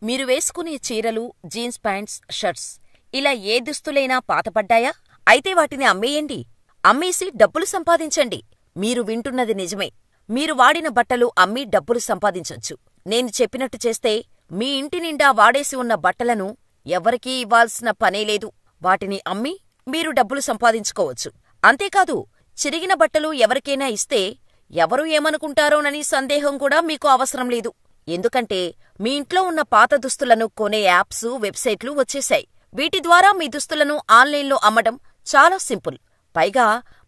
మీరు వేసుకునే చీరలు, జీన్స్ ప్యాంట్స్, షర్ట్స్ ఇలా ఏ దుస్తులైనా పాతపడ్డాయా? అయితే వాటిని అమ్మేయండి. అమ్మేసి డబ్బులు సంపాదించండి. మీరు వింటున్నది నిజమే. మీరు వాడిన బట్టలు అమ్మి డబ్బులు సంపాదించొచ్చు. నేను చెప్పినట్టు చేస్తే మీ ఇంటి నిండా వాడేసి ఉన్న బట్టలను ఎవ్వరికీ ఇవ్వాల్సిన పనేలేదు. వాటిని అమ్మి మీరు డబ్బులు సంపాదించుకోవచ్చు. అంతేకాదు, చిరిగిన బట్టలు ఎవరికైనా ఇస్తే ఎవరు ఏమనుకుంటారోనని సందేహం కూడా మీకు అవసరం లేదు. ఎందుకంటే మీ ఇంట్లో ఉన్న పాత దుస్తులను కొనే యాప్స్, వెబ్సైట్లు వచ్చేశాయి. వీటి ద్వారా మీ దుస్తులను ఆన్లైన్లో అమ్మడం చాలా సింపుల్. పైగా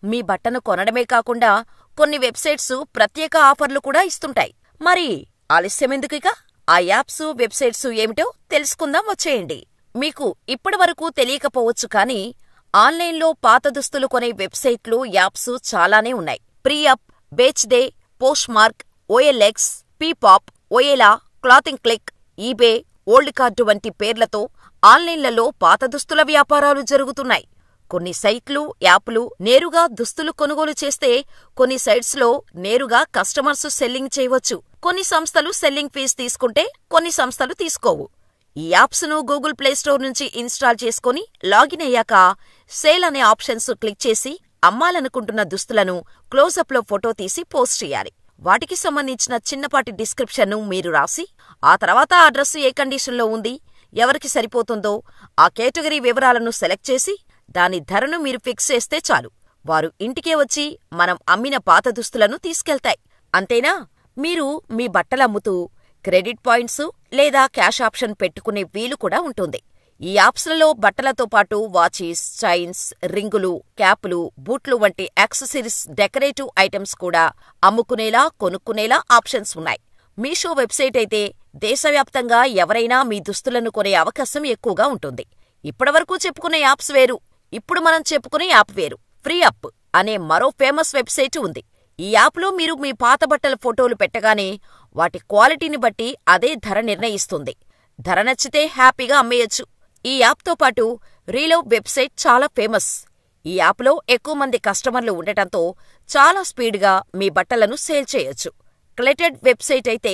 మీ బట్టను కొనడమే కాకుండా కొన్ని వెబ్సైట్స్ ప్రత్యేక ఆఫర్లు కూడా ఇస్తుంటాయి. మరి ఆలస్యమెందుకిక? ఆ యాప్స్, వెబ్సైట్స్ ఏమిటో తెలుసుకుందాం, వచ్చేయండి. మీకు ఇప్పటివరకు తెలియకపోవచ్చు కానీ ఆన్లైన్లో పాత దుస్తులు కొనే వెబ్సైట్లు, యాప్స్ చాలానే ఉన్నాయి. ప్రీఅప్, బేచ్డే, పోస్ట్మార్క్, ఓఎల్ఎక్స్, పీపాప్, ఓయేలా, clothing click, eBay, old card వంటి పేర్లతో ఆన్లైన్లలో పాత దుస్తుల వ్యాపారాలు జరుగుతున్నాయి. కొన్ని సైట్లు, యాప్లు నేరుగా దుస్తులు కొనుగోలు చేస్తే కొన్ని సైట్స్లో నేరుగా కస్టమర్స్ సెల్లింగ్ చేయవచ్చు. కొన్ని సంస్థలు సెల్లింగ్ ఫీజు తీసుకుంటే కొన్ని సంస్థలు తీసుకోవు. ఈ యాప్స్ను గూగుల్ ప్లేస్టోర్ నుంచి ఇన్స్టాల్ చేసుకుని లాగిన్ అయ్యాక సేల్ అనే ఆప్షన్స్ క్లిక్ చేసి అమ్మాలనుకుంటున్న దుస్తులను క్లోజప్లో ఫోటో తీసి పోస్ట్ చేయాలి. వాటికి సంబంధించిన చిన్నపాటి డిస్క్రిప్షన్ను మీరు రాసి ఆ తర్వాత ఆ డ్రెస్సు ఏ కండిషన్లో ఉంది, ఎవరికి సరిపోతుందో ఆ కేటగిరీ వివరాలను సెలెక్ట్ చేసి దాని ధరను మీరు ఫిక్స్ చేస్తే చాలు. వారు ఇంటికే వచ్చి మనం అమ్మిన పాత దుస్తులను తీసుకెళ్తాయి. అంతేనా? మీరు మీ బట్టలమ్ముతూ క్రెడిట్ పాయింట్స్ లేదా క్యాష్ ఆప్షన్ పెట్టుకునే వీలు కూడా ఉంటుంది. ఈ యాప్స్లలో బట్టలతో పాటు వాచీస్, చైన్స్, రింగులు, క్యాపులు, బూట్లు వంటి యాక్సెసరీస్, డెకరేటివ్ ఐటమ్స్ కూడా అమ్ముకునేలా, కొనుక్కునేలా ఆప్షన్స్ ఉన్నాయి. మీషో వెబ్సైట్ అయితే దేశవ్యాప్తంగా ఎవరైనా మీ దుస్తులను కొనే అవకాశం ఎక్కువగా ఉంటుంది. ఇప్పటివరకు చెప్పుకునే యాప్స్ వేరు, ఇప్పుడు మనం చెప్పుకునే యాప్ వేరు. ఫ్రీఅప్ అనే మరో ఫేమస్ వెబ్సైట్ ఉంది. ఈ యాప్లో మీరు మీ పాత బట్టల ఫోటోలు పెట్టగానే వాటి క్వాలిటీని బట్టి అదే ధర నిర్ణయిస్తుంది. ధర నచ్చితే హ్యాపీగా అమ్మేయొచ్చు. ఈ యాప్తో పాటు రీలవ్ వెబ్సైట్ చాలా ఫేమస్. ఈ యాప్లో ఎక్కువ మంది కస్టమర్లు ఉండటంతో చాలా స్పీడ్గా మీ బట్టలను సేల్ చేయొచ్చు. క్లెటెడ్ వెబ్సైట్ అయితే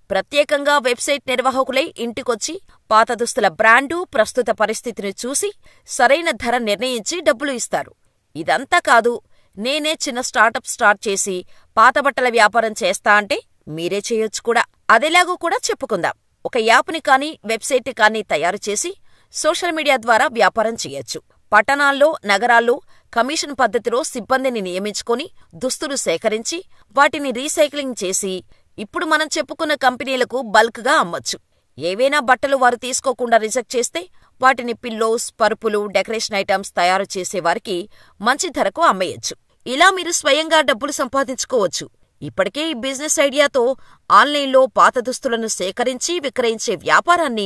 ప్రత్యేకంగా వెబ్సైట్ నిర్వాహకులై ఇంటికొచ్చి పాత దుస్తుల బ్రాండు, ప్రస్తుత పరిస్థితిని చూసి సరైన ధర నిర్ణయించి డబ్బులు ఇస్తారు. ఇదంతా కాదు, నేనే చిన్న స్టార్టప్ స్టార్ట్ చేసి పాత బట్టల వ్యాపారం చేస్తా అంటే మీరే చేయొచ్చు కూడా. అదెలాగో కూడా చెప్పుకుందాం. ఒక యాప్ని కానీ, వెబ్సైట్ని కానీ తయారు చేసి సోషల్ మీడియా ద్వారా వ్యాపారం చేయొచ్చు. పట్టణాల్లో, నగరాల్లో కమిషన్ పద్ధతిలో సిబ్బందిని నియమించుకొని దుస్తులు సేకరించి వాటిని రీసైక్లింగ్ చేసి ఇప్పుడు మనం చెప్పుకున్న కంపెనీలకు బల్క్గా అమ్మొచ్చు. ఏవైనా బట్టలు వారు తీసుకోకుండా రిజెక్ట్ చేస్తే వాటిని పిల్లోస్, పరుపులు, డెకరేషన్ ఐటమ్స్ తయారు చేసేవారికి మంచి ధరకు అమ్మేయొచ్చు. ఇలా మీరు స్వయంగా డబ్బులు సంపాదించుకోవచ్చు. ఇప్పటికే ఈ బిజినెస్ ఐడియాతో ఆన్లైన్లో పాత దుస్తులను సేకరించి విక్రయించే వ్యాపారాన్ని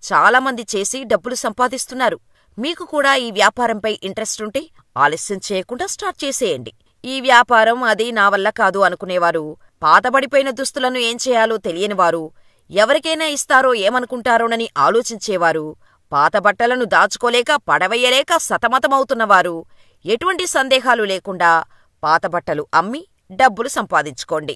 చాలామంది చేసి డబ్బులు సంపాదిస్తున్నారు. మీకు కూడా ఈ వ్యాపారంపై ఇంట్రెస్ట్ ఉంటే ఆలస్యం చేయకుండా స్టార్ట్ చేసేయండి. ఈ వ్యాపారం అది నా వల్ల కాదు అనుకునేవారు, పాతబడిపోయిన దుస్తులను ఏం చేయాలో తెలియనివారు, ఎవరికైనా ఇస్తారో ఏమనుకుంటారోనని ఆలోచించేవారు, పాత బట్టలను దాచుకోలేక పడవేయలేక సతమతమవుతున్నవారు ఎటువంటి సందేహాలు లేకుండా పాత బట్టలు అమ్మి డబ్బులు సంపాదించుకోండి.